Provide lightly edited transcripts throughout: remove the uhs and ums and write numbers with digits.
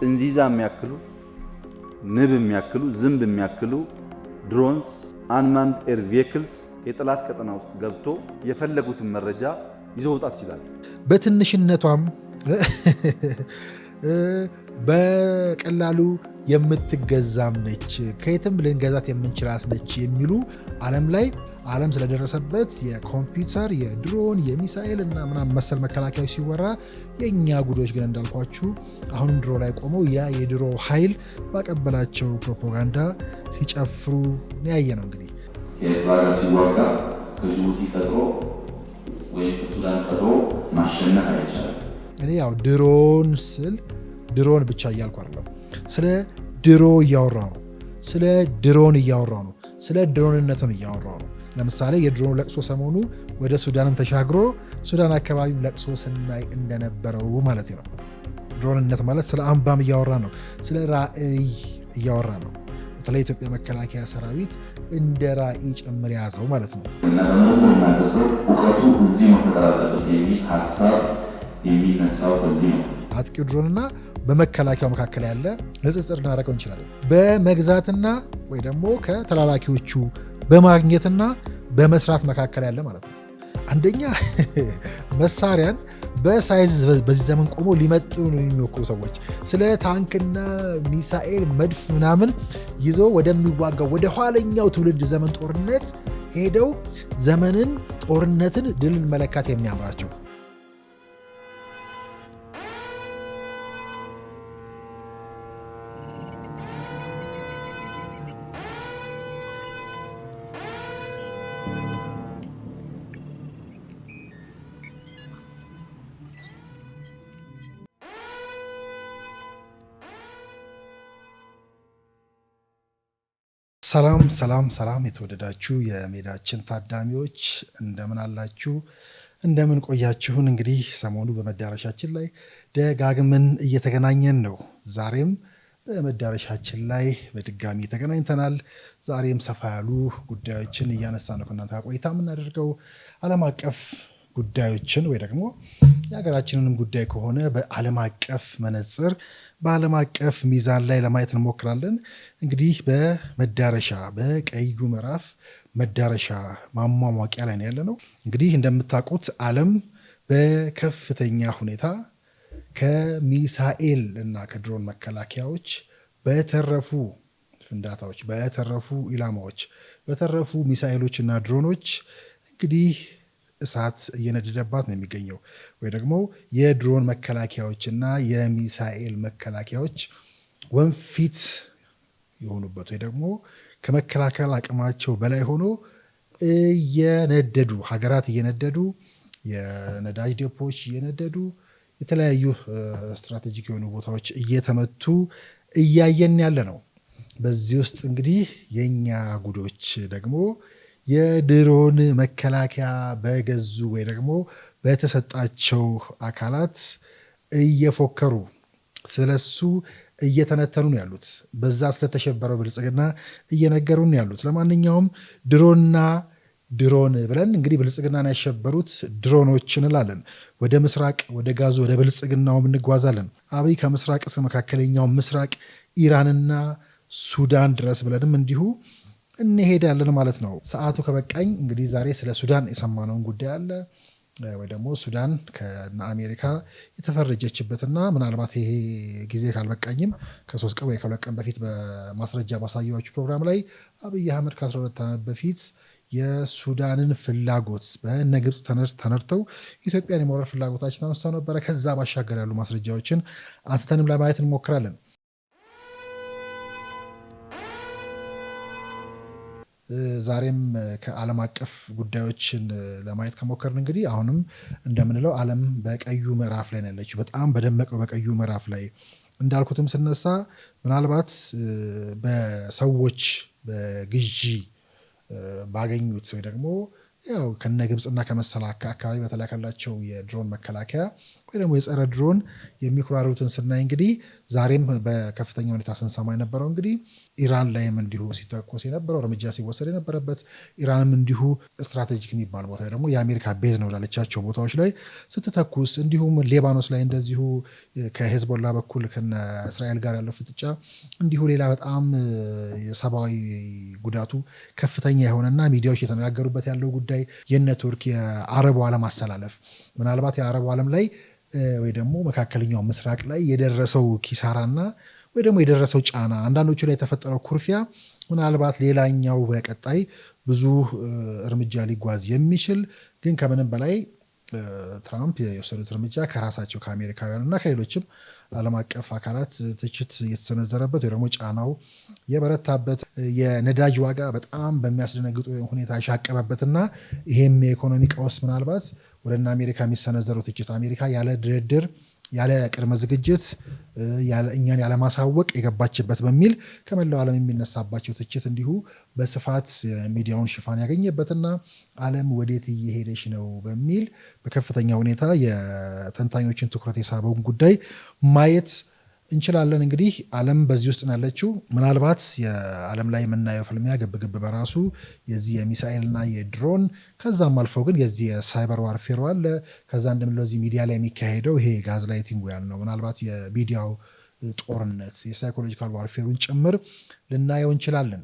ጥንዚዛ የሚያክሉ ንብ የሚያክሉ ዝንብ የሚያክሉ ድሮንስ አንማንድ ኤር ቬሂክልስ የጠላት ቀጠና ውስጥ ገብቶ የፈለጉትን መረጃ ይዞ መውጣት ይችላል። በትንሽነቷም በቀላሉ የምትገዛም ነች፣ ከየትም ልንገዛት የምንችላት ነች የሚሉ ዓለም ስለደረሰበት የኮምፒውተር የድሮን የሚሳኤል እና ምናምን መሰል መከላከያዎች ሲወራ የእኛ ጉዶች ግን እንዳልኳችሁ አሁንም ድሮ ላይ ቆመው ያ የድሮ ኃይል ባቀበላቸው ፕሮፓጋንዳ ሲጨፍሩ ያየ ነው። እንግዲህ ከኤርትራ ጋር ሲዋጋ ከጅቡቲ ፈጥሮ ወይም ከሱዳን ፈጥሮ ማሸነፍ አይቻልም። እኔ ያው ድሮን ስል ድሮን ብቻ እያልኩ አይደለም፣ ስለ ድሮ እያወራው ነው። ስለ ድሮን እያወራው ነው። ስለ ድሮንነትም እያወራው ነው። ለምሳሌ የድሮን ለቅሶ ሰሞኑ ወደ ሱዳንም ተሻግሮ ሱዳን አካባቢ ለቅሶ ስናይ እንደነበረው ማለት ነው። ድሮንነት ማለት ስለ አምባም እያወራ ነው። ስለ ራዕይ እያወራ ነው። በተለይ ኢትዮጵያ መከላከያ ሰራዊት እንደ ራዕይ ጭምር ያዘው ማለት ነው። እና ደግሞ እናዘዘው እውቀቱ እዚህ መፈጠር አለበት የሚል ሀሳብ የሚነሳው ከዚህ ነው። አጥቂው ድሮንና በመከላከያው መካከል ያለ ንጽጽር ልናደርገው እንችላለን። በመግዛትና ወይ ደግሞ ከተላላኪዎቹ በማግኘትና በመስራት መካከል ያለ ማለት ነው። አንደኛ መሳሪያን በሳይዝ በዚህ ዘመን ቆሞ ሊመጥኑ ነው የሚሞክሩ ሰዎች ስለ ታንክና ሚሳኤል መድፍ ምናምን ይዞ ወደሚዋጋው ወደ ኋለኛው ትውልድ ዘመን ጦርነት ሄደው ዘመንን ጦርነትን ድልን መለካት የሚያምራቸው ሰላም የተወደዳችሁ የሜዳችን ታዳሚዎች እንደምን አላችሁ? እንደምን ቆያችሁን? እንግዲህ ሰሞኑ በመዳረሻችን ላይ ደጋግመን እየተገናኘን ነው። ዛሬም በመዳረሻችን ላይ በድጋሚ ተገናኝተናል። ዛሬም ሰፋ ያሉ ጉዳዮችን እያነሳ ነው ከእናንተ ጋር ቆይታ የምናደርገው። ዓለም አቀፍ ጉዳዮችን ወይ ደግሞ የሀገራችንንም ጉዳይ ከሆነ በዓለም አቀፍ መነጽር በዓለም አቀፍ ሚዛን ላይ ለማየት እንሞክራለን። እንግዲህ በመዳረሻ በቀዩ ምዕራፍ መዳረሻ ማሟሟቂያ ላይ ነው ያለነው። እንግዲህ እንደምታውቁት ዓለም በከፍተኛ ሁኔታ ከሚሳኤል እና ከድሮን መከላከያዎች በተረፉ ፍንዳታዎች፣ በተረፉ ኢላማዎች፣ በተረፉ ሚሳኤሎች እና ድሮኖች እንግዲህ እሳት እየነደደባት ነው የሚገኘው። ወይ ደግሞ የድሮን መከላከያዎችና የሚሳኤል መከላከያዎች ወንፊት የሆኑበት ወይ ደግሞ ከመከላከል አቅማቸው በላይ ሆኖ እየነደዱ ሀገራት እየነደዱ የነዳጅ ዴፖዎች እየነደዱ የተለያዩ ስትራቴጂክ የሆኑ ቦታዎች እየተመቱ እያየን ያለ ነው። በዚህ ውስጥ እንግዲህ የኛ ጉዶች ደግሞ የድሮን መከላከያ በገዙ ወይ ደግሞ በተሰጣቸው አካላት እየፎከሩ ስለሱ እየተነተኑ ነው ያሉት። በዛ ስለተሸበረው ብልጽግና እየነገሩ ነው ያሉት። ለማንኛውም ድሮን ብለን እንግዲህ ብልጽግናን ያሸበሩት ድሮኖች እንላለን። ወደ ምስራቅ ወደ ጋዙ ወደ ብልጽግናውም እንጓዛለን። አብይ ከምስራቅ እስከ መካከለኛው ምስራቅ ኢራንና ሱዳን ድረስ ብለንም እንዲሁ እንሄዳለን ማለት ነው። ሰዓቱ ከበቃኝ እንግዲህ ዛሬ ስለ ሱዳን የሰማነውን ጉዳይ አለ ወይ ደግሞ ሱዳን ከአሜሪካ የተፈረጀችበትና ምናልባት ይሄ ጊዜ ካልበቃኝም ከ3 ቀን ወይ ከ2 ቀን በፊት በማስረጃ ባሳየኋችሁ ፕሮግራም ላይ አብይ አህመድ ከ12 ዓመት በፊት የሱዳንን ፍላጎት በእነ ግብፅ ተነድተው ኢትዮጵያን የመውረር ፍላጎታችን አንስተው ነበረ። ከዛ ባሻገር ያሉ ማስረጃዎችን አንስተንም ለማየት እንሞክራለን። ዛሬም ከዓለም አቀፍ ጉዳዮችን ለማየት ከሞከርን እንግዲህ አሁንም እንደምንለው ዓለም በቀዩ ምዕራፍ ላይ ነው ያለችው። በጣም በደመቀው በቀዩ ምዕራፍ ላይ እንዳልኩትም ስነሳ ምናልባት በሰዎች በግዢ ባገኙት ወይ ደግሞ ያው ከነ ግብፅና ከመሰል አካባቢ በተላከላቸው የድሮን መከላከያ ወይ ደግሞ የጸረ ድሮን የሚኩራሩትን ስናይ እንግዲህ ዛሬም በከፍተኛ ሁኔታ ስንሰማ የነበረው እንግዲህ ኢራን ላይም እንዲሁ ሲተኮስ የነበረው እርምጃ ሲወሰድ የነበረበት ኢራንም እንዲሁ ስትራቴጂክ የሚባል ቦታ ደግሞ የአሜሪካ ቤዝ ነው ላለቻቸው ቦታዎች ላይ ስትተኩስ፣ እንዲሁም ሌባኖስ ላይ እንደዚሁ ከሄዝቦላ በኩል ከእስራኤል ጋር ያለው ፍጥጫ እንዲሁ ሌላ በጣም የሰብአዊ ጉዳቱ ከፍተኛ የሆነና ሚዲያዎች የተነጋገሩበት ያለው ጉዳይ የኔትወርክ የአረቡ ዓለም አሰላለፍ ምናልባት የአረቡ ዓለም ላይ ወይ ደግሞ መካከለኛው ምስራቅ ላይ የደረሰው ኪሳራና ወይ ደግሞ የደረሰው ጫና አንዳንዶቹ ላይ የተፈጠረው ኩርፊያ ምናልባት ሌላኛው በቀጣይ ብዙ እርምጃ ሊጓዝ የሚችል ግን ከምንም በላይ ትራምፕ የወሰዱት እርምጃ ከራሳቸው ከአሜሪካውያን እና ከሌሎችም ዓለም አቀፍ አካላት ትችት የተሰነዘረበት ወይ ደግሞ ጫናው የበረታበት የነዳጅ ዋጋ በጣም በሚያስደነግጡ ሁኔታ ያሻቀበበትና ይሄም የኢኮኖሚ ቀውስ ምናልባት ወደ አሜሪካ የሚሰነዘረው ትችት አሜሪካ ያለ ድርድር ያለ ቅድመ ዝግጅት እኛን ያለማሳወቅ የገባችበት በሚል ከመላው ዓለም የሚነሳባቸው ትችት እንዲሁ በስፋት ሚዲያውን ሽፋን ያገኘበትና ዓለም ወዴት እየሄደች ነው በሚል በከፍተኛ ሁኔታ የተንታኞችን ትኩረት የሳበውን ጉዳይ ማየት እንችላለን። እንግዲህ ዓለም በዚህ ውስጥ ያለችው ምናልባት የዓለም ላይ የምናየው ፍልሚያ ግብግብ በራሱ የዚህ የሚሳኤልና የድሮን ከዛም አልፎ ግን የዚህ የሳይበር ዋርፌር አለ። ከዛ እንደምንለው እዚህ ሚዲያ ላይ የሚካሄደው ይሄ ጋዝ ላይቲንግ ያልነው ምናልባት የሚዲያው ጦርነት የሳይኮሎጂካል ዋርፌሩን ጭምር ልናየው እንችላለን።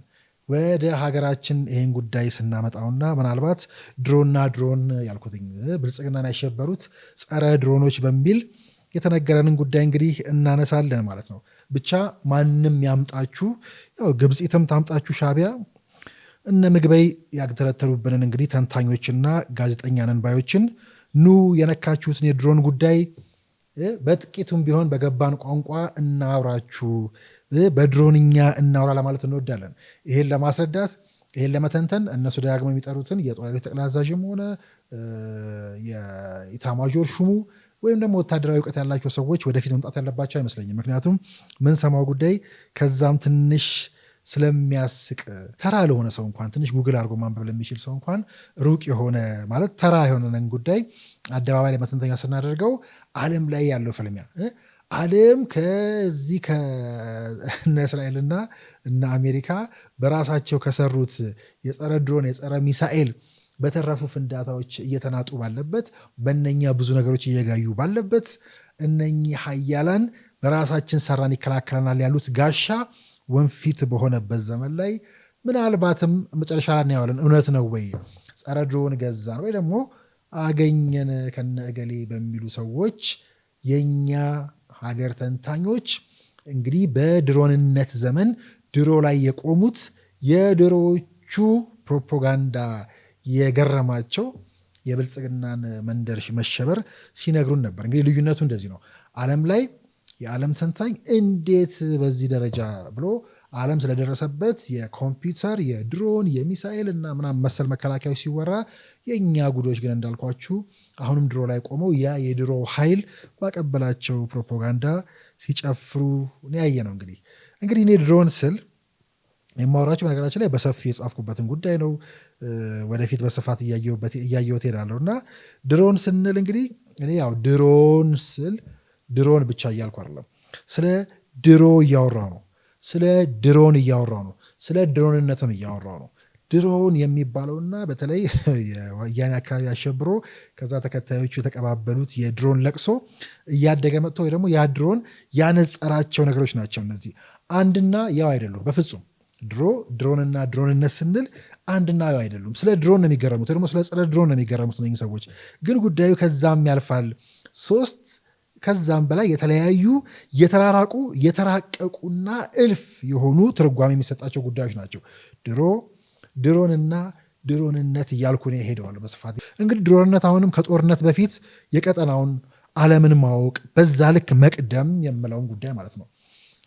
ወደ ሀገራችን ይህን ጉዳይ ስናመጣውና ምናልባት ድሮን ያልኩትኝ ብልጽግናን ያሸበሩት ጸረ ድሮኖች በሚል የተነገረንን ጉዳይ እንግዲህ እናነሳለን ማለት ነው። ብቻ ማንም ያምጣችሁ ያው ግብፅም ታምጣችሁ ሻቢያ እነ ምግበይ ያግተለተሉብንን እንግዲህ ተንታኞችና ጋዜጠኛ ነን ባዮችን ኑ የነካችሁትን የድሮን ጉዳይ በጥቂቱም ቢሆን በገባን ቋንቋ እናውራችሁ፣ በድሮንኛ እናውራ ለማለት እንወዳለን። ይሄን ለማስረዳት ይሄን ለመተንተን እነሱ ደጋግመው የሚጠሩትን የጦር ኃይሎች ጠቅላይ አዛዥም ሆነ የኢታማዦር ሹሙ ወይም ደግሞ ወታደራዊ እውቀት ያላቸው ሰዎች ወደፊት መምጣት ያለባቸው አይመስለኝም። ምክንያቱም ምን ሰማው ጉዳይ ከዛም ትንሽ ስለሚያስቅ ተራ ለሆነ ሰው እንኳን ትንሽ ጉግል አድርጎ ማንበብ ለሚችል ሰው እንኳን ሩቅ የሆነ ማለት ተራ የሆነን ጉዳይ አደባባይ ላይ መተንተኛ ስናደርገው ዓለም ላይ ያለው ፍልሚያ ዓለም ከዚህ ከእነ እስራኤልና እነ አሜሪካ በራሳቸው ከሰሩት የጸረ ድሮን የጸረ ሚሳኤል በተረፉ ፍንዳታዎች እየተናጡ ባለበት በእነኛ ብዙ ነገሮች እየጋዩ ባለበት እነኚህ ሀያላን በራሳችን ሰራን ይከላከለናል ያሉት ጋሻ ወንፊት በሆነበት ዘመን ላይ ምናልባትም መጨረሻ ላይ እናየዋለን። እውነት ነው ወይ ጸረ ድሮን ገዛን ወይ ደግሞ አገኘን ከነ እገሌ በሚሉ ሰዎች የኛ ሀገር ተንታኞች እንግዲህ በድሮንነት ዘመን ድሮ ላይ የቆሙት የድሮዎቹ ፕሮፓጋንዳ የገረማቸው የብልጽግናን መንደር መሸበር ሲነግሩን ነበር። እንግዲህ ልዩነቱ እንደዚህ ነው። ዓለም ላይ የዓለም ተንታኝ እንዴት በዚህ ደረጃ ብሎ ዓለም ስለደረሰበት የኮምፒውተር የድሮን የሚሳኤል እና ምናምን መሰል መከላከያዎች ሲወራ የእኛ ጉዶች ግን እንዳልኳችሁ አሁንም ድሮ ላይ ቆመው ያ የድሮ ኃይል ባቀበላቸው ፕሮፓጋንዳ ሲጨፍሩ ያየ ነው። እንግዲህ እኔ ድሮን ስል የማወራቸው በነገራችን ላይ በሰፊ የጻፍኩበትን ጉዳይ ነው። ወደፊት በስፋት እያየሁት ሄዳለሁ እና ድሮን ስንል እንግዲህ እኔ ያው ድሮን ስል ድሮን ብቻ እያልኩ አይደለም። ስለ ድሮ እያወራሁ ነው። ስለ ድሮን እያወራሁ ነው። ስለ ድሮንነትም እያወራሁ ነው። ድሮን የሚባለውና በተለይ የወያኔ አካባቢ አሸብሮ ከዛ ተከታዮቹ የተቀባበሉት የድሮን ለቅሶ እያደገ መጥቶ ወይ ደግሞ ያ ድሮን ያነጸራቸው ነገሮች ናቸው። እነዚህ አንድና ያው አይደሉም በፍጹም። ድሮንና ድሮንነት ስንል አንድና ያው አይደሉም። ስለ ድሮን ነው የሚገረሙት፣ ደግሞ ስለ ጸረ ድሮን ነው የሚገረሙት እነዚህ ሰዎች። ግን ጉዳዩ ከዛም ያልፋል። ሶስት ከዛም በላይ የተለያዩ የተራራቁ የተራቀቁና እልፍ የሆኑ ትርጓሜ የሚሰጣቸው ጉዳዮች ናቸው። ድሮንና ድሮንነት እያልኩ ነው ሄደዋል በስፋት። እንግዲህ ድሮንነት አሁንም ከጦርነት በፊት የቀጠናውን ዓለምን ማወቅ በዛ ልክ መቅደም የምለውን ጉዳይ ማለት ነው።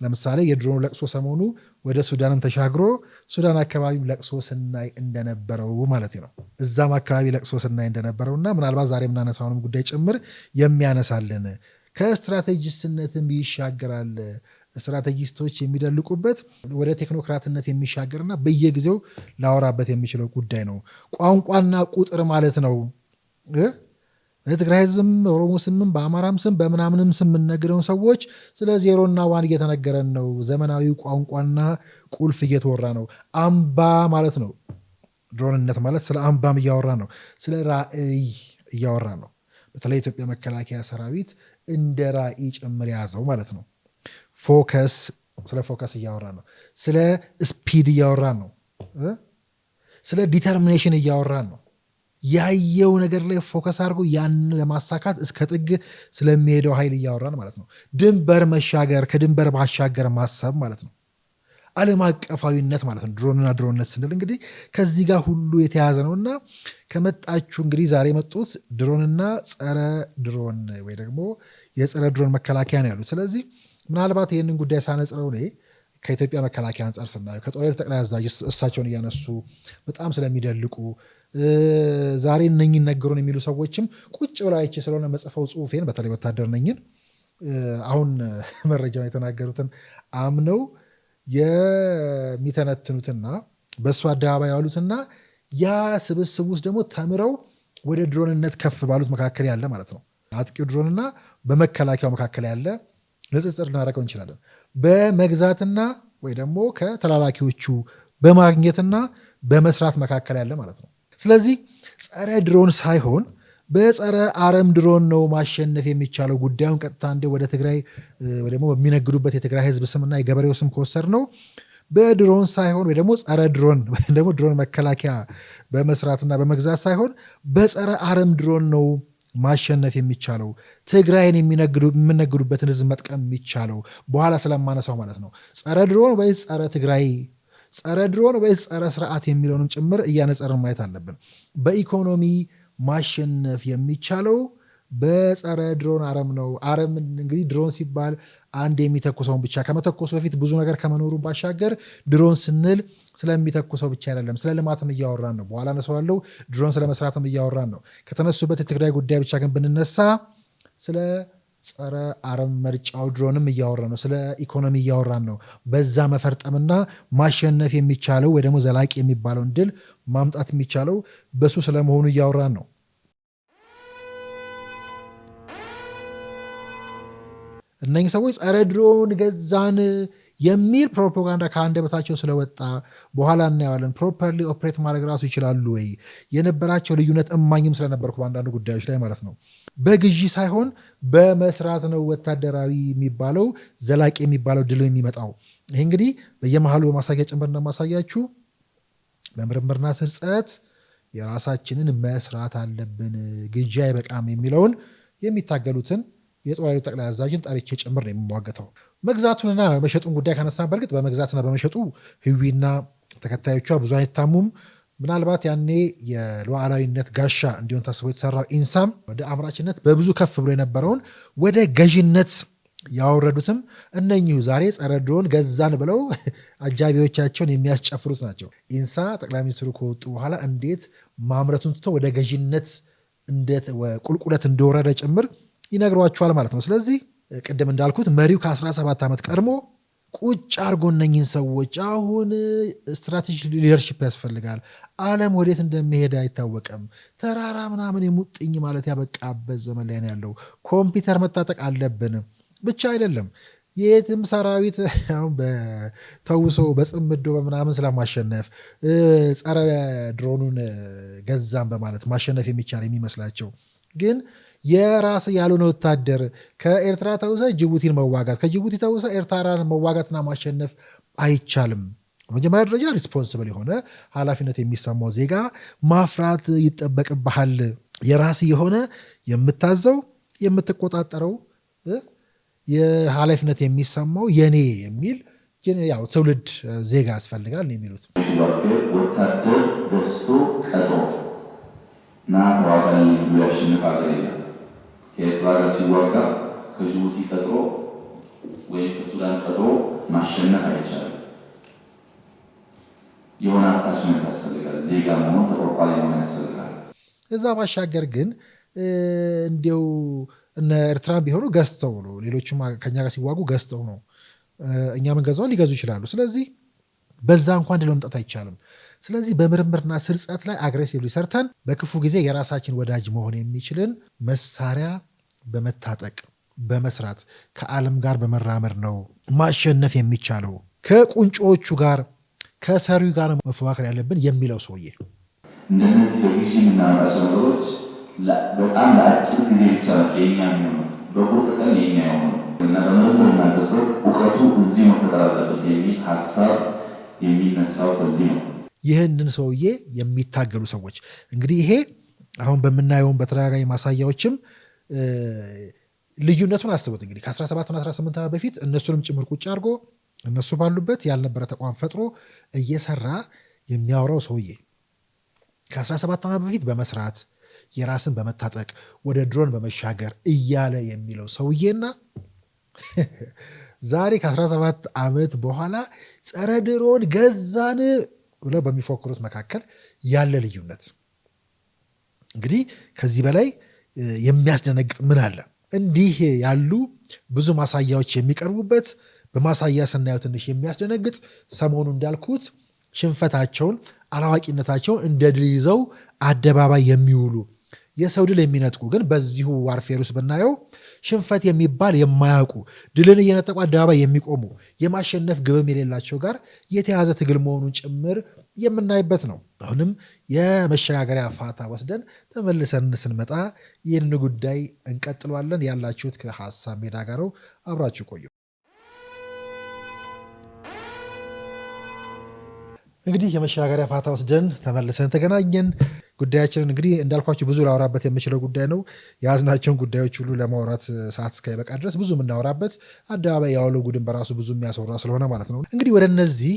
ለምሳሌ የድሮኑ ለቅሶ ሰሞኑ ወደ ሱዳንም ተሻግሮ ሱዳን አካባቢ ለቅሶ ስናይ እንደነበረው ማለት ነው። እዛም አካባቢ ለቅሶ ስናይ እንደነበረውና ምናልባት ዛሬ የምናነሳውንም ጉዳይ ጭምር የሚያነሳልን ከስትራቴጂስትነትም ይሻገራል። ስትራቴጂስቶች የሚደልቁበት ወደ ቴክኖክራትነት የሚሻገርና በየጊዜው ላወራበት የሚችለው ጉዳይ ነው። ቋንቋና ቁጥር ማለት ነው። ትግራይ ህዝብም ኦሮሞ ስምም በአማራም ስም በምናምንም ስም የምንነግረውን ሰዎች ስለ 0 እና 1 እየተነገረን ነው። ዘመናዊ ቋንቋና ቁልፍ እየተወራ ነው። አምባ ማለት ነው ድሮንነት ማለት ስለ አምባም እያወራ ነው። ስለ ራዕይ እያወራ ነው። በተለይ ኢትዮጵያ መከላከያ ሰራዊት እንደ ራዕይ ጭምር የያዘው ማለት ነው። ስለ ፎከስ እያወራ ነው። ስለ ስፒድ እያወራ ነው። ስለ ዲተርሚኔሽን እያወራ ነው። ያየው ነገር ላይ ፎከስ አድርጎ ያን ለማሳካት እስከ ጥግ ስለሚሄደው ኃይል እያወራን ማለት ነው። ድንበር መሻገር፣ ከድንበር ባሻገር ማሰብ ማለት ነው። ዓለም አቀፋዊነት ማለት ነው። ድሮንና ድሮንነት ስንል እንግዲህ ከዚህ ጋር ሁሉ የተያዘ ነው እና ከመጣችሁ እንግዲህ ዛሬ የመጡት ድሮንና ጸረ ድሮን ወይ ደግሞ የጸረ ድሮን መከላከያ ነው ያሉት። ስለዚህ ምናልባት ይህንን ጉዳይ ሳነጽረው እኔ ከኢትዮጵያ መከላከያ አንጻር ስናየው ከጦር ኃይሎች ጠቅላይ አዛዥ እሳቸውን እያነሱ በጣም ስለሚደልቁ ዛሬ እነኝን ነገሩን የሚሉ ሰዎችም ቁጭ ብለው አይቼ ስለሆነ መጽፈው ጽሁፌን በተለይ ወታደር ነኝን አሁን መረጃውን የተናገሩትን አምነው የሚተነትኑትና በእሱ አደባባይ ያሉትና ያ ስብስብ ውስጥ ደግሞ ተምረው ወደ ድሮንነት ከፍ ባሉት መካከል ያለ ማለት ነው። አጥቂው ድሮንና በመከላከያው መካከል ያለ ንጽጽር ልናደርገው እንችላለን። በመግዛትና ወይ ደግሞ ከተላላኪዎቹ በማግኘትና በመስራት መካከል ያለ ማለት ነው። ስለዚህ ጸረ ድሮን ሳይሆን በጸረ አረም ድሮን ነው ማሸነፍ የሚቻለው። ጉዳዩን ቀጥታ እንደ ወደ ትግራይ ወይ ደግሞ በሚነግዱበት የትግራይ ህዝብ ስምና የገበሬው ስም ከወሰድ ነው በድሮን ሳይሆን ወይ ደግሞ ጸረ ድሮን ወይ ደግሞ ድሮን መከላከያ በመስራትና በመግዛት ሳይሆን በጸረ አረም ድሮን ነው ማሸነፍ የሚቻለው። ትግራይን የሚነግዱበትን ህዝብ መጥቀም የሚቻለው በኋላ ስለማነሳው ማለት ነው። ጸረ ድሮን ወይስ ጸረ ትግራይ፣ ጸረ ድሮን ወይስ ጸረ ስርዓት የሚለውንም ጭምር እያነጸርን ማየት አለብን። በኢኮኖሚ ማሸነፍ የሚቻለው በጸረ ድሮን አረም ነው። አረም እንግዲህ ድሮን ሲባል አንድ የሚተኩሰውን ብቻ ከመተኮሱ በፊት ብዙ ነገር ከመኖሩ ባሻገር ድሮን ስንል ስለሚተኩሰው ብቻ አይደለም፣ ስለ ልማትም እያወራን ነው። በኋላ ነሰዋለው ድሮን ስለመስራትም እያወራን ነው። ከተነሱበት የትግራይ ጉዳይ ብቻ ግን ብንነሳ ስለ ጸረ አረም መርጫው ድሮንም እያወራን ነው። ስለ ኢኮኖሚ እያወራን ነው። በዛ መፈርጠምና ማሸነፍ የሚቻለው ወይ ደግሞ ዘላቂ የሚባለውን ድል ማምጣት የሚቻለው በሱ ስለመሆኑ እያወራን ነው። እነኝህ ሰዎች ጸረ ድሮን ገዛን የሚል ፕሮፓጋንዳ ከአንደበታቸው ስለወጣ በኋላ እናየዋለን። ፕሮፐርሊ ኦፕሬት ማድረግ ራሱ ይችላሉ ወይ? የነበራቸው ልዩነት እማኝም ስለነበርኩ በአንዳንድ ጉዳዮች ላይ ማለት ነው። በግዢ ሳይሆን በመስራት ነው ወታደራዊ የሚባለው ዘላቂ የሚባለው ድል የሚመጣው። ይህ እንግዲህ በየመሃሉ በማሳያ ጭምር እንደማሳያችሁ በምርምርና ስርጸት የራሳችንን መስራት አለብን፣ ግዢ አይበቃም የሚለውን የሚታገሉትን የጦር ኃይሎች ጠቅላይ አዛዥን ጠርቼ ጭምር ነው የሚሟገተው። መግዛቱንና መሸጡን ጉዳይ ካነሳን በእርግጥ በመግዛትና በመሸጡ ህዊና ተከታዮቿ ብዙ አይታሙም። ምናልባት ያኔ የሉዓላዊነት ጋሻ እንዲሆን ታስቦ የተሰራው ኢንሳም ወደ አምራችነት በብዙ ከፍ ብሎ የነበረውን ወደ ገዥነት ያወረዱትም እነኚሁ ዛሬ ጸረ ድሮን ገዛን ብለው አጃቢዎቻቸውን የሚያስጨፍሩት ናቸው። ኢንሳ ጠቅላይ ሚኒስትሩ ከወጡ በኋላ እንዴት ማምረቱን ትቶ ወደ ገዥነት እንዴት ቁልቁለት እንደወረደ ጭምር ይነግሯቸዋል ማለት ነው። ስለዚህ ቅድም እንዳልኩት መሪው ከ17 ዓመት ቀድሞ ቁጭ አርጎ እነኝህን ሰዎች አሁን ስትራቴጂ ሊደርሽፕ ያስፈልጋል፣ ዓለም ወዴት እንደሚሄድ አይታወቅም፣ ተራራ ምናምን የሙጥኝ ማለት ያበቃበት ዘመን ላይ ነው ያለው፣ ኮምፒውተር መታጠቅ አለብን ብቻ አይደለም የትም ሰራዊት አሁን በተውሶ በጽምዶ በምናምን ስለማሸነፍ ጸረ ድሮኑን ገዛም በማለት ማሸነፍ የሚቻል የሚመስላቸው ግን የራስ ያልሆነ ወታደር ከኤርትራ ተውሰ ጅቡቲን መዋጋት፣ ከጅቡቲ ተውሰ ኤርትራን መዋጋትና ማሸነፍ አይቻልም። በመጀመሪያ ደረጃ ሪስፖንስብል የሆነ ኃላፊነት የሚሰማው ዜጋ ማፍራት ይጠበቅብሃል። የራስ የሆነ የምታዘው የምትቆጣጠረው የኃላፊነት የሚሰማው የኔ የሚል ያው ትውልድ ዜጋ ያስፈልጋል ነው የሚሉት። ወታደር ገዝቶ ቀጥሮ ና ተዋጋኝ ብሎ ያሸንፋል የለም። ከኤርትራ ጋር ሲዋጋ ከጅቡቲ ቀጥሮ ወይም ከሱዳን ቀጥሮ ማሸነፍ አይቻልም። የሆነ አታችመንት ያስፈልጋል። ዜጋ መሆን ተቆርቋሪ መሆን ያስፈልጋል። እዛ ባሻገር ግን እንዲው እነ ኤርትራ ቢሆኑ ገዝተው ነው፣ ሌሎችም ከኛ ጋር ሲዋጉ ገዝተው ነው። እኛ ምን ገዛው ሊገዙ ይችላሉ። ስለዚህ በዛ እንኳን ድል መምጣት አይቻልም። ስለዚህ በምርምርና ስርጸት ላይ አግሬሲቭሊ ሰርተን በክፉ ጊዜ የራሳችን ወዳጅ መሆን የሚችልን መሳሪያ በመታጠቅ በመስራት ከዓለም ጋር በመራመድ ነው ማሸነፍ የሚቻለው። ከቁንጮቹ ጋር ከሰሪው ጋር መፎካከር ያለብን የሚለው ሰውዬ እንደነዚህ በጊዜ የምናመጣቸው ነገሮች በጣም ለአጭር ጊዜ ብቻ የኛ የሚሆኑት በቁርጥ ቀን የኛ የሆኑ እና በምርምር እናዘዘው እውቀቱ እዚህ መፈጠር አለበት የሚል ሀሳብ የሚነሳው ከዚህ ነው። ይህንን ሰውዬ የሚታገሉ ሰዎች እንግዲህ ይሄ አሁን በምናየውን በተደጋጋሚ ማሳያዎችም ልዩነቱን አስቡት። እንግዲህ ከ17 እና 18 ዓመት በፊት እነሱንም ጭምር ቁጭ አድርጎ እነሱ ባሉበት ያልነበረ ተቋም ፈጥሮ እየሰራ የሚያወራው ሰውዬ ከ17 ዓመት በፊት በመስራት የራስን በመታጠቅ ወደ ድሮን በመሻገር እያለ የሚለው ሰውዬና ዛሬ ከ17 ዓመት በኋላ ጸረ ድሮን ገዛን ብለው በሚፎክሩት መካከል ያለ ልዩነት እንግዲህ ከዚህ በላይ የሚያስደነግጥ ምን አለ? እንዲህ ያሉ ብዙ ማሳያዎች የሚቀርቡበት በማሳያ ስናየው ትንሽ የሚያስደነግጥ ሰሞኑ እንዳልኩት ሽንፈታቸውን አላዋቂነታቸውን እንደ ድል ይዘው አደባባይ የሚውሉ የሰው ድል የሚነጥቁ ግን በዚሁ ዋርፌር ውስጥ ብናየው ሽንፈት የሚባል የማያውቁ ድልን እየነጠቁ አደባባይ የሚቆሙ የማሸነፍ ግብም የሌላቸው ጋር የተያዘ ትግል መሆኑን ጭምር የምናይበት ነው። አሁንም የመሸጋገሪያ ፋታ ወስደን ተመልሰን ስንመጣ ይህን ጉዳይ እንቀጥለዋለን። ያላችሁት ከሀሳብ ሜዳ ጋር ነው። አብራችሁ ቆዩ። እንግዲህ የመሸጋገሪያ ፋታ ወስደን ተመልሰን ተገናኘን። ጉዳያችንን እንግዲህ እንዳልኳችሁ ብዙ ላወራበት የምችለው ጉዳይ ነው። የያዝናቸውን ጉዳዮች ሁሉ ለማውራት ሰዓት እስካይበቃ ድረስ ብዙ የምናወራበት አደባባይ ያዋለው ጉድን በራሱ ብዙ የሚያስወራ ስለሆነ ማለት ነው። እንግዲህ ወደ እነዚህ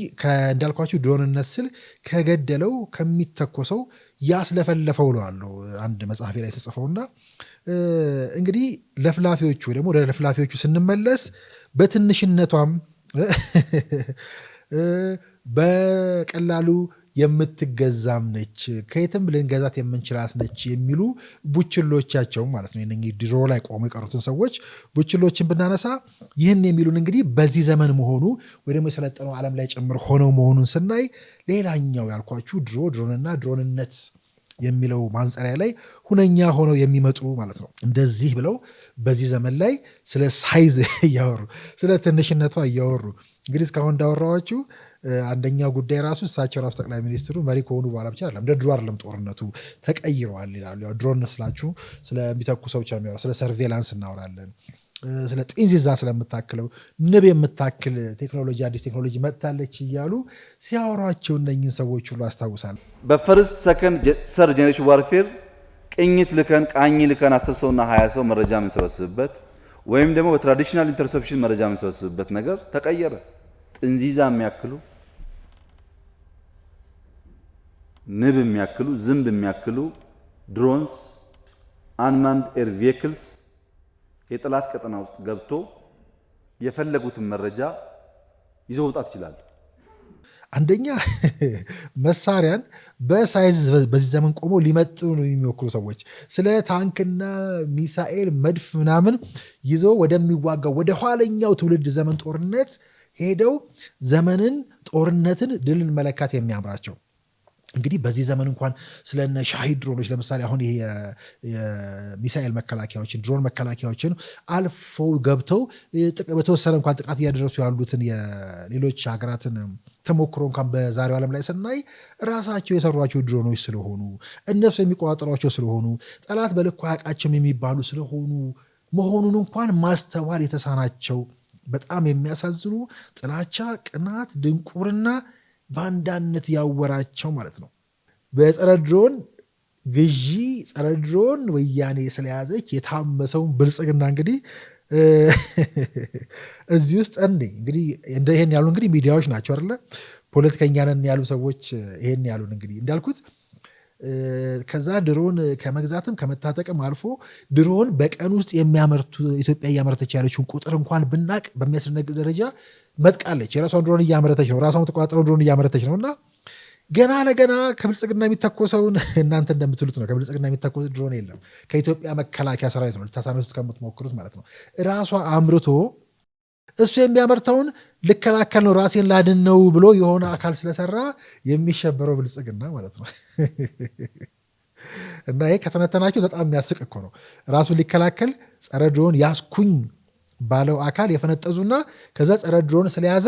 እንዳልኳችሁ ድሮንነት ስል ከገደለው ከሚተኮሰው ያስለፈለፈው እለዋለሁ አንድ መጽሐፌ ላይ ተጽፈውና እንግዲህ ለፍላፊዎቹ ደግሞ ወደ ለፍላፊዎቹ ስንመለስ በትንሽነቷም በቀላሉ የምትገዛም ነች፣ ከየትም ልንገዛት የምንችላት ነች የሚሉ ቡችሎቻቸው ማለት ነው። እንግዲህ ድሮ ላይ ቆሙ የቀሩትን ሰዎች ቡችሎችን ብናነሳ ይህን የሚሉን እንግዲህ በዚህ ዘመን መሆኑ ወይ ደግሞ የሰለጠነው ዓለም ላይ ጭምር ሆነው መሆኑን ስናይ ሌላኛው ያልኳችሁ ድሮንና ድሮንነት የሚለው ማንጸሪያ ላይ ሁነኛ ሆነው የሚመጡ ማለት ነው። እንደዚህ ብለው በዚህ ዘመን ላይ ስለ ሳይዝ እያወሩ ስለ ትንሽነቷ እያወሩ እንግዲህ እስካሁን እንዳወራኋችሁ አንደኛው ጉዳይ ራሱ እሳቸው ራሱ ጠቅላይ ሚኒስትሩ መሪ ከሆኑ በኋላ ብቻ አይደለም እንደ ድሮ አይደለም ጦርነቱ ተቀይረዋል ይላሉ። ያው ድሮን ስላችሁ ስለሚተኩ ሰው ብቻ የሚያወራ ስለ ሰርቬላንስ እናወራለን። ስለ ጢንዚዛ ስለምታክለው ንብ የምታክል ቴክኖሎጂ አዲስ ቴክኖሎጂ መጥታለች እያሉ ሲያወሯቸው እነኝን ሰዎች ሁሉ አስታውሳለሁ። በፈርስት ሰከንድ ሰርድ ጄኔሬሽን ዋርፌር ቅኝት ልከን ቃኝ ልከን 10 ሰውና 20 ሰው መረጃ የምንሰበስብበት ወይም ደግሞ በትራዲሽናል ኢንተርሰፕሽን መረጃ የምንሰበስብበት ነገር ተቀየረ። ጥንዚዛ የሚያክሉ ንብ የሚያክሉ ዝንብ የሚያክሉ ድሮንስ አንማንድ ኤር ቬሂክልስ የጠላት ቀጠና ውስጥ ገብቶ የፈለጉትን መረጃ ይዘው መውጣት ይችላሉ። አንደኛ መሳሪያን በሳይዝ በዚህ ዘመን ቆሞ ሊመጥኑ ነው የሚሞክሩ ሰዎች ስለ ታንክና ሚሳኤል መድፍ ምናምን ይዘው ወደሚዋጋው ወደ ኋለኛው ትውልድ ዘመን ጦርነት ሄደው ዘመንን ጦርነትን ድልን መለካት የሚያምራቸው እንግዲህ በዚህ ዘመን እንኳን ስለነ ሻሂድ ድሮኖች ለምሳሌ አሁን ይሄ የሚሳኤል መከላከያዎችን ድሮን መከላከያዎችን አልፈው ገብተው በተወሰነ እንኳን ጥቃት እያደረሱ ያሉትን የሌሎች ሀገራትን ተሞክሮ እንኳን በዛሬው ዓለም ላይ ስናይ ራሳቸው የሰሯቸው ድሮኖች ስለሆኑ እነሱ የሚቆጣጠሯቸው ስለሆኑ ጠላት በልኩ አያውቃቸውም የሚባሉ ስለሆኑ መሆኑን እንኳን ማስተዋል የተሳናቸው በጣም የሚያሳዝኑ ጥላቻ፣ ቅናት፣ ድንቁርና ባንዳነት ያወራቸው ማለት ነው። በጸረ ድሮን ግዢ ጸረ ድሮን ወያኔ ስለያዘች የታመሰውን ብልጽግና እንግዲህ እዚህ ውስጥ እንግዲህ ይሄን ያሉ እንግዲህ ሚዲያዎች ናቸው አይደለ? ፖለቲከኛ ነን ያሉ ሰዎች ይሄን ያሉን እንግዲህ እንዳልኩት ከዛ ድሮን ከመግዛትም ከመታጠቅም አልፎ ድሮን በቀን ውስጥ የሚያመርቱ ኢትዮጵያ እያመረተች ያለችውን ቁጥር እንኳን ብናቅ በሚያስደነግጥ ደረጃ መጥቃለች። የራሷን ድሮን እያመረተች ነው፣ ራሷን ተቋጥረው ድሮን እያመረተች ነው። እና ገና ለገና ከብልጽግና የሚተኮሰውን እናንተ እንደምትሉት ነው። ከብልጽግና የሚተኮስ ድሮን የለም። ከኢትዮጵያ መከላከያ ሰራዊት ነው ልታሳነሱት ከምትሞክሩት ማለት ነው። ራሷ አምርቶ እሱ የሚያመርተውን ልከላከል ነው ራሴን ላድን ነው ብሎ የሆነ አካል ስለሰራ የሚሸበረው ብልጽግና ማለት ነው። እና ይሄ ከተነተናቸው በጣም የሚያስቅ እኮ ነው። ራሱን ሊከላከል ጸረ ድሮን ያስኩኝ ባለው አካል የፈነጠዙና ከዛ ጸረ ድሮን ስለያዘ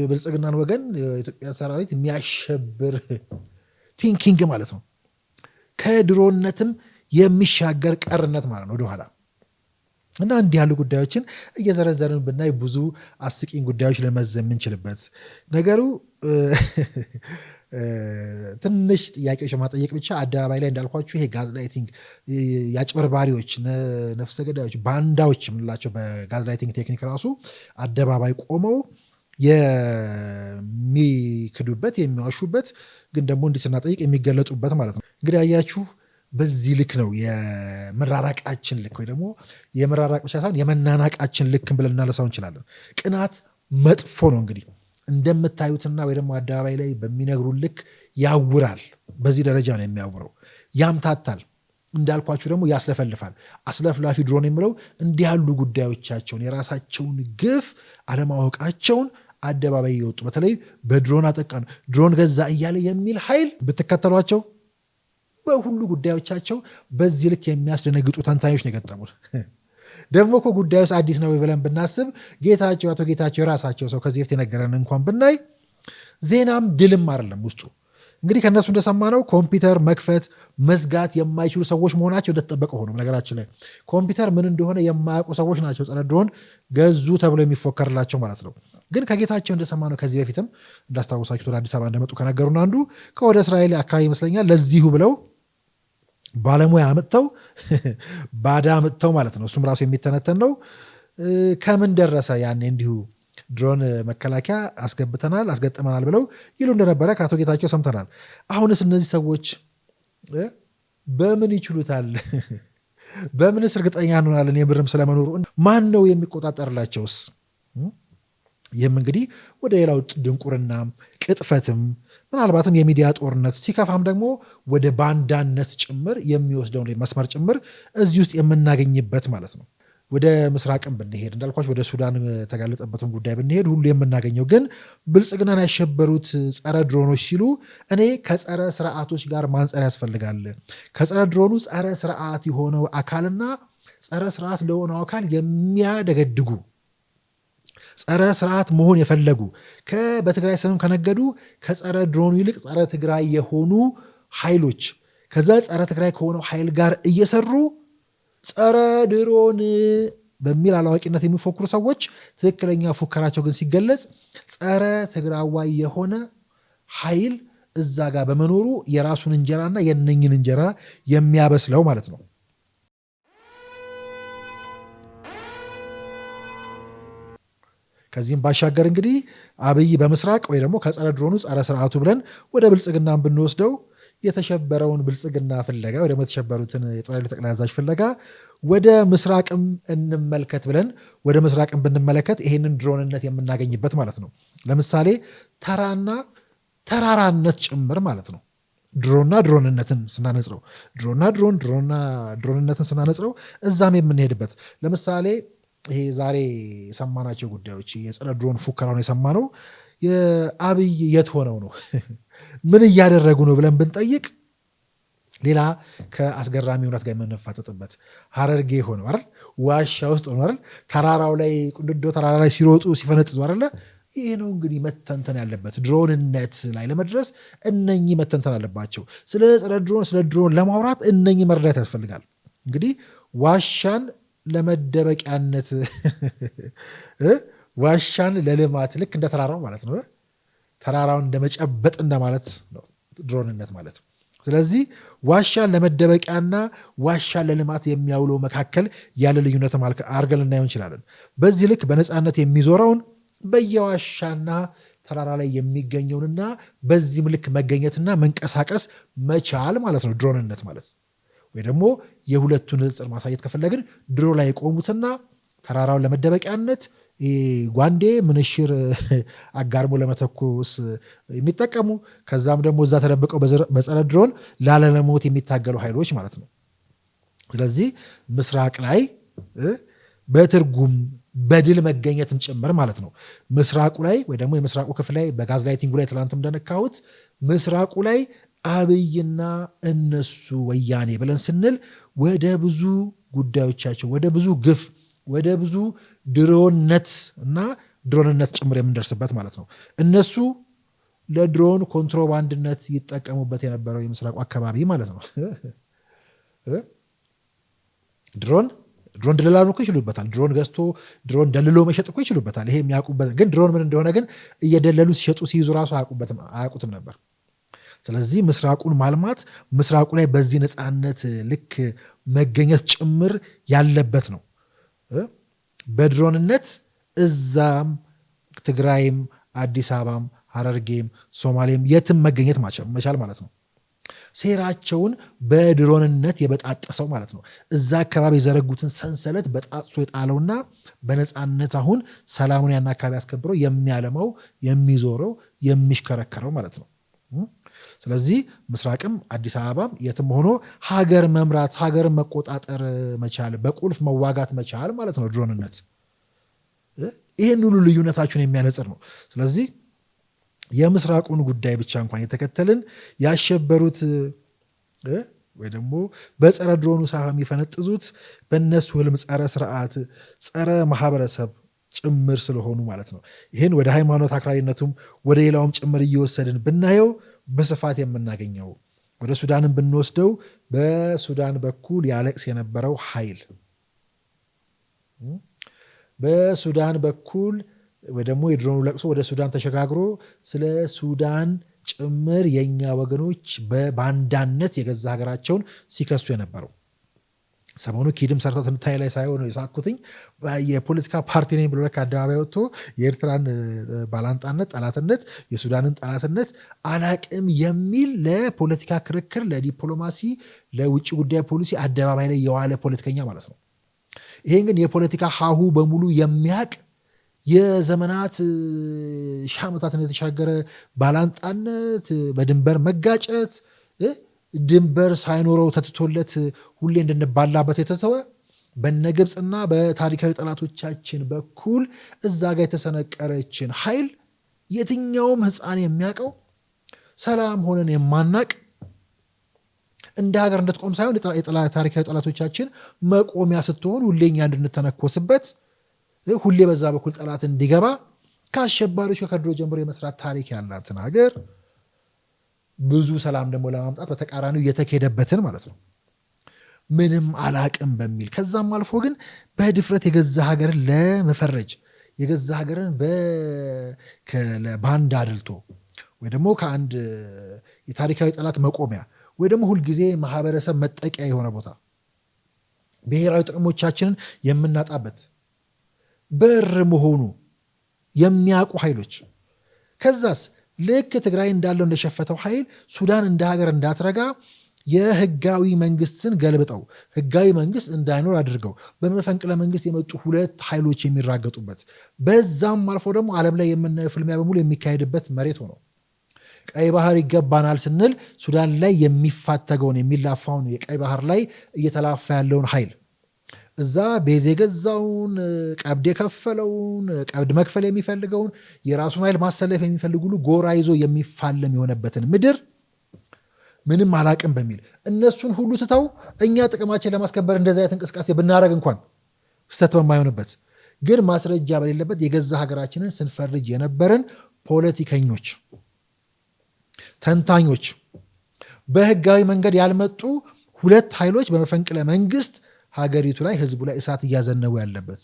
ብልጽግናን ወገን የኢትዮጵያ ሰራዊት የሚያሸብር ቲንኪንግ ማለት ነው። ከድሮነትም የሚሻገር ቀርነት ማለት ነው ወደኋላ። እና እንዲህ ያሉ ጉዳዮችን እየዘረዘርን ብናይ ብዙ አስቂኝ ጉዳዮች ልንመዘን የምንችልበት ነገሩ ትንሽ ጥያቄዎች ማጠየቅ ብቻ አደባባይ ላይ እንዳልኳችሁ ይሄ ጋዝላይቲንግ የአጭበርባሪዎች ነፍሰ ገዳዮች ባንዳዎች የምንላቸው በጋዝላይቲንግ ቴክኒክ ራሱ አደባባይ ቆመው የሚክዱበት የሚዋሹበት ግን ደግሞ እንዲህ ስናጠይቅ የሚገለጡበት ማለት ነው። እንግዲህ አያችሁ በዚህ ልክ ነው የመራራቃችን ልክ ወይ ደግሞ የመራራቅ ብቻ ሳይሆን የመናናቃችን ልክ ብለን እናነሳው እንችላለን። ቅናት መጥፎ ነው እንግዲህ እንደምታዩትና ወይ ደግሞ አደባባይ ላይ በሚነግሩን ልክ ያውራል። በዚህ ደረጃ ነው የሚያውረው። ያምታታል፣ እንዳልኳችሁ ደግሞ ያስለፈልፋል። አስለፍላፊ ድሮን የሚለው እንዲህ ያሉ ጉዳዮቻቸውን የራሳቸውን ግፍ አለማወቃቸውን አደባባይ እየወጡ በተለይ በድሮን አጠቃን ድሮን ገዛ እያለ የሚል ኃይል ብትከተሏቸው በሁሉ ጉዳዮቻቸው በዚህ ልክ የሚያስደነግጡ ተንታኞች ነው የገጠሙት። ደግሞ እኮ ጉዳዩስ አዲስ ነው ብለን ብናስብ አቶ ጌታቸው የራሳቸው ሰው ከዚህ በፊት የነገረን እንኳን ብናይ ዜናም ድልም አይደለም ውስጡ። እንግዲህ ከእነሱ እንደሰማነው ኮምፒውተር መክፈት መዝጋት የማይችሉ ሰዎች መሆናቸው እንደተጠበቀ ሆኖ ነገራችን ላይ ኮምፒውተር ምን እንደሆነ የማያውቁ ሰዎች ናቸው ጸረ ድሮን ገዙ ተብሎ የሚፎከርላቸው ማለት ነው። ግን ከጌታቸው እንደሰማነው ከዚህ በፊትም እንዳስታወሳችሁ ወደ አዲስ አበባ እንደመጡ ከነገሩን አንዱ ከወደ እስራኤል አካባቢ ይመስለኛል ለዚሁ ብለው ባለሙያ አምጥተው ባዳ አምጥተው ማለት ነው። እሱም ራሱ የሚተነተን ነው። ከምን ደረሰ ያኔ እንዲሁ ድሮን መከላከያ አስገብተናል አስገጥመናል ብለው ይሉ እንደነበረ ከአቶ ጌታቸው ሰምተናል። አሁንስ እነዚህ ሰዎች በምን ይችሉታል? በምንስ እርግጠኛ እንሆናለን? የምርም ስለመኖሩ ማን ነው የሚቆጣጠርላቸውስ? ይህም እንግዲህ ወደ ሌላው ድንቁርናም ቅጥፈትም ምናልባትም የሚዲያ ጦርነት ሲከፋም ደግሞ ወደ ባንዳነት ጭምር የሚወስደውን መስመር ጭምር እዚህ ውስጥ የምናገኝበት ማለት ነው። ወደ ምስራቅም ብንሄድ እንዳልኳቸው ወደ ሱዳን የተጋለጠበትን ጉዳይ ብንሄድ ሁሉ የምናገኘው ግን ብልጽግናን ያሸበሩት ጸረ ድሮኖች ሲሉ እኔ ከጸረ ስርዓቶች ጋር ማንጸር ያስፈልጋል። ከጸረ ድሮኑ ጸረ ስርዓት የሆነው አካልና ጸረ ስርዓት ለሆነው አካል የሚያደገድጉ ጸረ ስርዓት መሆን የፈለጉ በትግራይ ስምም ከነገዱ ከጸረ ድሮኑ ይልቅ ጸረ ትግራይ የሆኑ ኃይሎች ከዛ ጸረ ትግራይ ከሆነው ኃይል ጋር እየሰሩ ጸረ ድሮን በሚል አላዋቂነት የሚፎክሩ ሰዎች ትክክለኛ ፉከራቸው ግን ሲገለጽ ጸረ ትግራዋይ የሆነ ኃይል እዛ ጋር በመኖሩ የራሱን እንጀራና የነኝን እንጀራ የሚያበስለው ማለት ነው። ከዚህም ባሻገር እንግዲህ አብይ በምስራቅ ወይ ደግሞ ከጸረ ድሮኑ ጸረ ስርዓቱ ብለን ወደ ብልጽግና ብንወስደው የተሸበረውን ብልጽግና ፍለጋ ወይ ደግሞ የተሸበሩትን የጦር ኃይሎች ጠቅላይ አዛዥ ፍለጋ ወደ ምስራቅም እንመልከት ብለን ወደ ምስራቅም ብንመለከት ይሄንን ድሮንነት የምናገኝበት ማለት ነው። ለምሳሌ ተራና ተራራነት ጭምር ማለት ነው። ድሮንና ድሮንነትን ስናነጽረው ድሮንነትን ስናነጽረው እዛም የምንሄድበት ለምሳሌ ይሄ ዛሬ የሰማናቸው ጉዳዮች የጸረ ድሮን ፉከራውን የሰማነው የአብይ የት ሆነው ነው ምን እያደረጉ ነው ብለን ብንጠይቅ ሌላ ከአስገራሚ እውነት ጋር የምንፋጠጥበት ሀረርጌ ሆነው አይደል፣ ዋሻ ውስጥ ሆነው አይደል፣ ተራራው ላይ ቁንድዶ ተራራ ላይ ሲሮጡ ሲፈነጥዙ አይደለ። ይሄ ነው እንግዲህ መተንተን ያለበት ድሮንነት ላይ ለመድረስ እነኚህ መተንተን አለባቸው። ስለ ድሮን ለማውራት እነኚህ መረዳት ያስፈልጋል። እንግዲህ ዋሻን ለመደበቂያነት ዋሻን ለልማት ልክ እንደ ተራራው ማለት ነው። ተራራውን እንደመጨበጥ እንደማለት ነው ድሮንነት ማለት። ስለዚህ ዋሻን ለመደበቂያና ዋሻን ለልማት የሚያውለው መካከል ያለ ልዩነት አድርገን ልናየው እንችላለን። በዚህ ልክ በነፃነት የሚዞረውን በየዋሻና ተራራ ላይ የሚገኘውንና በዚህም ልክ መገኘትና መንቀሳቀስ መቻል ማለት ነው ድሮንነት ማለት። ወይ ደግሞ የሁለቱን ንጽጽር ማሳየት ከፈለግን ድሮ ላይ የቆሙትና ተራራውን ለመደበቂያነት ጓንዴ ምንሽር አጋርሞ ለመተኮስ የሚጠቀሙ ከዛም ደግሞ እዛ ተደብቀው በጸረ ድሮን ላለመሞት የሚታገሉ ኃይሎች ማለት ነው። ስለዚህ ምስራቅ ላይ በትርጉም በድል መገኘትም ጭምር ማለት ነው። ምስራቁ ላይ ወይ ደግሞ የምስራቁ ክፍል ላይ በጋዝ ላይቲንጉ ላይ ትላንት እንደነካሁት ምስራቁ ላይ አብይና እነሱ ወያኔ ብለን ስንል ወደ ብዙ ጉዳዮቻቸው ወደ ብዙ ግፍ ወደ ብዙ ድሮነት እና ድሮንነት ጭምር የምንደርስበት ማለት ነው። እነሱ ለድሮን ኮንትሮባንድነት ይጠቀሙበት የነበረው የምስራቁ አካባቢ ማለት ነው። ድሮን ድለላ እኮ ይችሉበታል። ድሮን ገዝቶ ድሮን ደልሎ መሸጥ እኮ ይችሉበታል። ይሄ የሚያውቁበት ግን ድሮን ምን እንደሆነ ግን እየደለሉ ሲሸጡ ሲይዙ ራሱ አያውቁትም ነበር። ስለዚህ ምስራቁን ማልማት ምስራቁ ላይ በዚህ ነፃነት ልክ መገኘት ጭምር ያለበት ነው። በድሮንነት እዛም ትግራይም አዲስ አበባም ሐረርጌም ሶማሌም የትም መገኘት መቻል ማለት ነው። ሴራቸውን በድሮንነት የበጣጠሰው ማለት ነው። እዛ አካባቢ የዘረጉትን ሰንሰለት በጣጥሶ የጣለውና በነፃነት አሁን ሰላሙን ያን አካባቢ አስከብረው የሚያለማው የሚዞረው የሚሽከረከረው ማለት ነው። ስለዚህ ምስራቅም አዲስ አበባም የትም ሆኖ ሀገር መምራት ሀገርን መቆጣጠር መቻል በቁልፍ መዋጋት መቻል ማለት ነው ድሮንነት። ይህን ሁሉ ልዩነታችሁን የሚያነጽር ነው። ስለዚህ የምስራቁን ጉዳይ ብቻ እንኳን የተከተልን ያሸበሩት ወይ ደግሞ በጸረ ድሮኑ ሳይሆን የሚፈነጥዙት በእነሱ ህልም ጸረ ስርዓት ጸረ ማህበረሰብ ጭምር ስለሆኑ ማለት ነው። ይህን ወደ ሃይማኖት አክራሪነቱም ወደ ሌላውም ጭምር እየወሰድን ብናየው በስፋት የምናገኘው ወደ ሱዳንን ብንወስደው በሱዳን በኩል ያለቅስ የነበረው ኃይል በሱዳን በኩል ወይ ደግሞ የድሮኑ ለቅሶ ወደ ሱዳን ተሸጋግሮ ስለ ሱዳን ጭምር የኛ ወገኖች በባንዳነት የገዛ ሀገራቸውን ሲከሱ የነበረው ሰሞኑ ኪድም ሰርተው ትንታይ ላይ ሳይሆን የሳኩትኝ የፖለቲካ ፓርቲ ነኝ ብሎ ከአደባባይ ወጥቶ የኤርትራን ባላንጣነት ጠላትነት የሱዳንን ጠላትነት አላቅም የሚል ለፖለቲካ ክርክር ለዲፕሎማሲ ለውጭ ጉዳይ ፖሊሲ አደባባይ ላይ የዋለ ፖለቲከኛ ማለት ነው። ይሄን ግን የፖለቲካ ሀሁ በሙሉ የሚያቅ የዘመናት ሺህ ዓመታትን የተሻገረ ባላንጣነት በድንበር መጋጨት ድንበር ሳይኖረው ተትቶለት ሁሌ እንድንባላበት የተተወ በነ ግብፅና በታሪካዊ ጠላቶቻችን በኩል እዛ ጋር የተሰነቀረችን ኃይል የትኛውም ሕፃን የሚያውቀው ሰላም ሆነን የማናቅ እንደ ሀገር እንድትቆም ሳይሆን ታሪካዊ ጠላቶቻችን መቆሚያ ስትሆን ሁሌኛ እንድንተነኮስበት ሁሌ በዛ በኩል ጠላት እንዲገባ ከአሸባሪዎች ከድሮ ጀምሮ የመስራት ታሪክ ያላትን ሀገር ብዙ ሰላም ደግሞ ለማምጣት በተቃራኒው የተኬደበትን ማለት ነው። ምንም አላቅም በሚል ከዛም አልፎ ግን በድፍረት የገዛ ሀገርን ለመፈረጅ የገዛ ሀገርን ለባንዳ አድልቶ ወይ ደግሞ ከአንድ የታሪካዊ ጠላት መቆሚያ ወይ ደግሞ ሁልጊዜ ማህበረሰብ መጠቂያ የሆነ ቦታ ብሔራዊ ጥቅሞቻችንን የምናጣበት በር መሆኑ የሚያውቁ ኃይሎች ከዛስ ልክ ትግራይ እንዳለው እንደሸፈተው ኃይል ሱዳን እንደ ሀገር እንዳትረጋ የህጋዊ መንግስትን ገልብጠው ህጋዊ መንግስት እንዳይኖር አድርገው በመፈንቅለ መንግስት የመጡ ሁለት ኃይሎች የሚራገጡበት በዛም አልፎ ደግሞ ዓለም ላይ የምናየው ፍልሚያ በሙሉ የሚካሄድበት መሬት ሆኖ ቀይ ባህር ይገባናል ስንል ሱዳን ላይ የሚፋተገውን የሚላፋውን የቀይ ባህር ላይ እየተላፋ ያለውን ኃይል እዛ ቤዝ የገዛውን ቀብድ የከፈለውን ቀብድ መክፈል የሚፈልገውን የራሱን ኃይል ማሰለፍ የሚፈልግ ሁሉ ጎራ ይዞ የሚፋለም የሆነበትን ምድር ምንም አላቅም በሚል እነሱን ሁሉ ትተው እኛ ጥቅማችን ለማስከበር እንደዚህ አይነት እንቅስቃሴ ብናደረግ እንኳን ስተት በማይሆንበት ግን ማስረጃ በሌለበት የገዛ ሀገራችንን ስንፈርጅ የነበረን ፖለቲከኞች፣ ተንታኞች፣ በህጋዊ መንገድ ያልመጡ ሁለት ኃይሎች በመፈንቅለ መንግስት ሀገሪቱ ላይ ህዝቡ ላይ እሳት እያዘነቡ ያለበት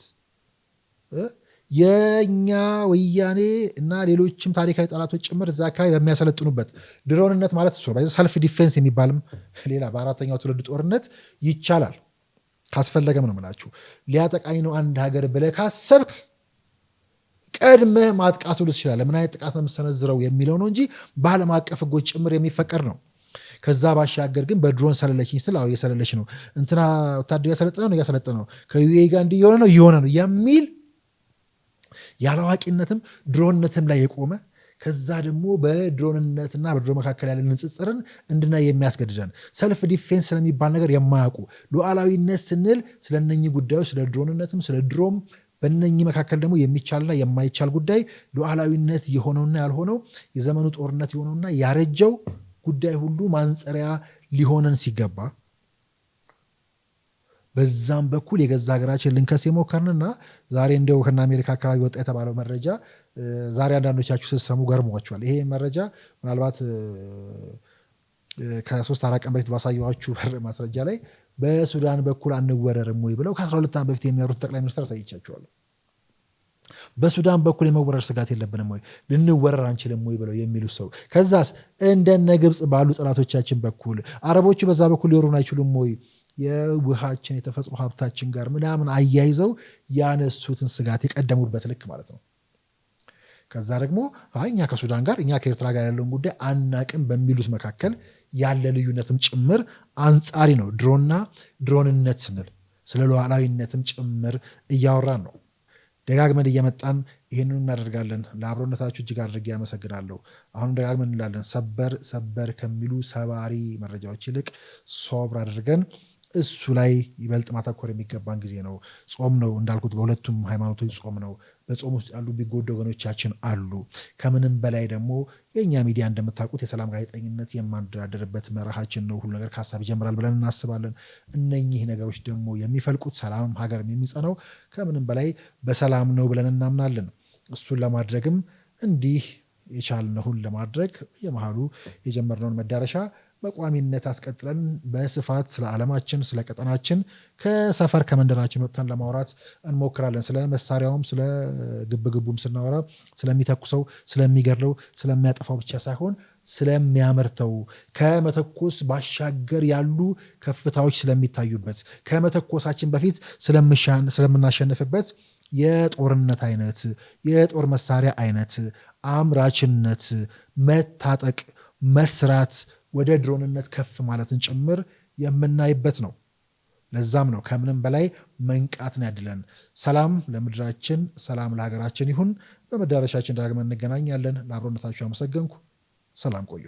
የኛ ወያኔ እና ሌሎችም ታሪካዊ ጠላቶች ጭምር እዛ አካባቢ በሚያሰለጥኑበት ድሮንነት ማለት እሱ ሰልፍ ዲፌንስ የሚባልም ሌላ በአራተኛው ትውልድ ጦርነት ይቻላል ካስፈለገም ነው የምላችሁ። ሊያጠቃኝ ነው አንድ ሀገር ብለህ ካሰብክ ቀድመህ ማጥቃቱ ትችላለህ። ምን አይነት ጥቃት ነው የምሰነዝረው የሚለው ነው እንጂ በዓለም አቀፍ ህጎች ጭምር የሚፈቀድ ነው። ከዛ ባሻገር ግን በድሮን ሰለለችኝ ስል የሰለለች ነው እንትና ወታደር ያሰለጠነ ነው ከዩኤ ጋር እንዲህ የሆነ ነው የሚል ያላዋቂነትም ድሮንነትም ላይ የቆመ ከዛ ደግሞ በድሮንነትና በድሮን መካከል ያለ ንጽጽርን እንድናይ የሚያስገድደን ሰልፍ ዲፌንስ ስለሚባል ነገር የማያውቁ ሉዓላዊነት ስንል ስለነኚህ ጉዳዮች ስለ ድሮንነትም ስለ ድሮም በእነኚህ መካከል ደግሞ የሚቻልና የማይቻል ጉዳይ ሉዓላዊነት የሆነውና ያልሆነው የዘመኑ ጦርነት የሆነውና ያረጀው ጉዳይ ሁሉ ማንጸሪያ ሊሆነን ሲገባ በዛም በኩል የገዛ ሀገራችን ልንከስ የሞከርንና ዛሬ እንዲያው ከና አሜሪካ አካባቢ ወጣ የተባለው መረጃ ዛሬ አንዳንዶቻችሁ ስትሰሙ ገርሟቸዋል። ይሄ መረጃ ምናልባት ከ3-4 ቀን በፊት ባሳየኋችሁ ማስረጃ ላይ በሱዳን በኩል አንወረርም ወይ ብለው ከ12 ዓመት በፊት የሚያወሩት ጠቅላይ ሚኒስትር አሳይቻቸዋለሁ። በሱዳን በኩል የመወረር ስጋት የለብንም ወይ ልንወረር አንችልም ወይ ብለው የሚሉ ሰው ከዛስ እንደነ ግብጽ ባሉ ጠላቶቻችን በኩል አረቦቹ በዛ በኩል ሊወሩን አይችሉም ወይ የውሃችን የተፈጥሮ ሀብታችን ጋር ምናምን አያይዘው ያነሱትን ስጋት የቀደሙበት ልክ ማለት ነው። ከዛ ደግሞ እኛ ከሱዳን ጋር እኛ ከኤርትራ ጋር ያለውን ጉዳይ አናቅም በሚሉት መካከል ያለ ልዩነትም ጭምር አንጻሪ ነው። ድሮና ድሮንነት ስንል ስለ ሉዓላዊነትም ጭምር እያወራን ነው። ደጋግመን እየመጣን ይህንን እናደርጋለን። ለአብሮነታችሁ እጅግ አድርጌ ያመሰግናለሁ። አሁንም ደጋግመን እንላለን፣ ሰበር ከሚሉ ሰባሪ መረጃዎች ይልቅ ሶብር አድርገን እሱ ላይ ይበልጥ ማተኮር የሚገባን ጊዜ ነው። ጾም ነው እንዳልኩት፣ በሁለቱም ሃይማኖቶች ጾም ነው። በጾም ውስጥ ያሉ ቢጎዱ ወገኖቻችን አሉ። ከምንም በላይ ደግሞ የእኛ ሚዲያ እንደምታውቁት የሰላም ጋዜጠኝነት የማንደራደርበት መርሃችን ነው። ሁሉ ነገር ከሀሳብ ይጀምራል ብለን እናስባለን። እነኚህ ነገሮች ደግሞ የሚፈልቁት ሰላም ሀገርም የሚጸነው ከምንም በላይ በሰላም ነው ብለን እናምናለን። እሱን ለማድረግም እንዲህ የቻልነውን ለማድረግ የመሃሉ የጀመርነውን መዳረሻ በቋሚነት አስቀጥለን በስፋት ስለ ዓለማችን ስለ ቀጠናችን ከሰፈር ከመንደራችን ወጥተን ለማውራት እንሞክራለን። ስለ መሳሪያውም ስለ ግብግቡም ስናወራ ስለሚተኩሰው ስለሚገድለው ስለሚያጠፋው ብቻ ሳይሆን ስለሚያመርተው ከመተኮስ ባሻገር ያሉ ከፍታዎች ስለሚታዩበት ከመተኮሳችን በፊት ስለምናሸንፍበት የጦርነት አይነት የጦር መሳሪያ አይነት አምራችነት መታጠቅ መስራት ወደ ድሮንነት ከፍ ማለትን ጭምር የምናይበት ነው። ለዛም ነው ከምንም በላይ መንቃትን ያድለን። ሰላም ለምድራችን፣ ሰላም ለሀገራችን ይሁን። በመዳረሻችን ዳግመን እንገናኛለን። ለአብሮነታችሁ አመሰገንኩ። ሰላም ቆዩ።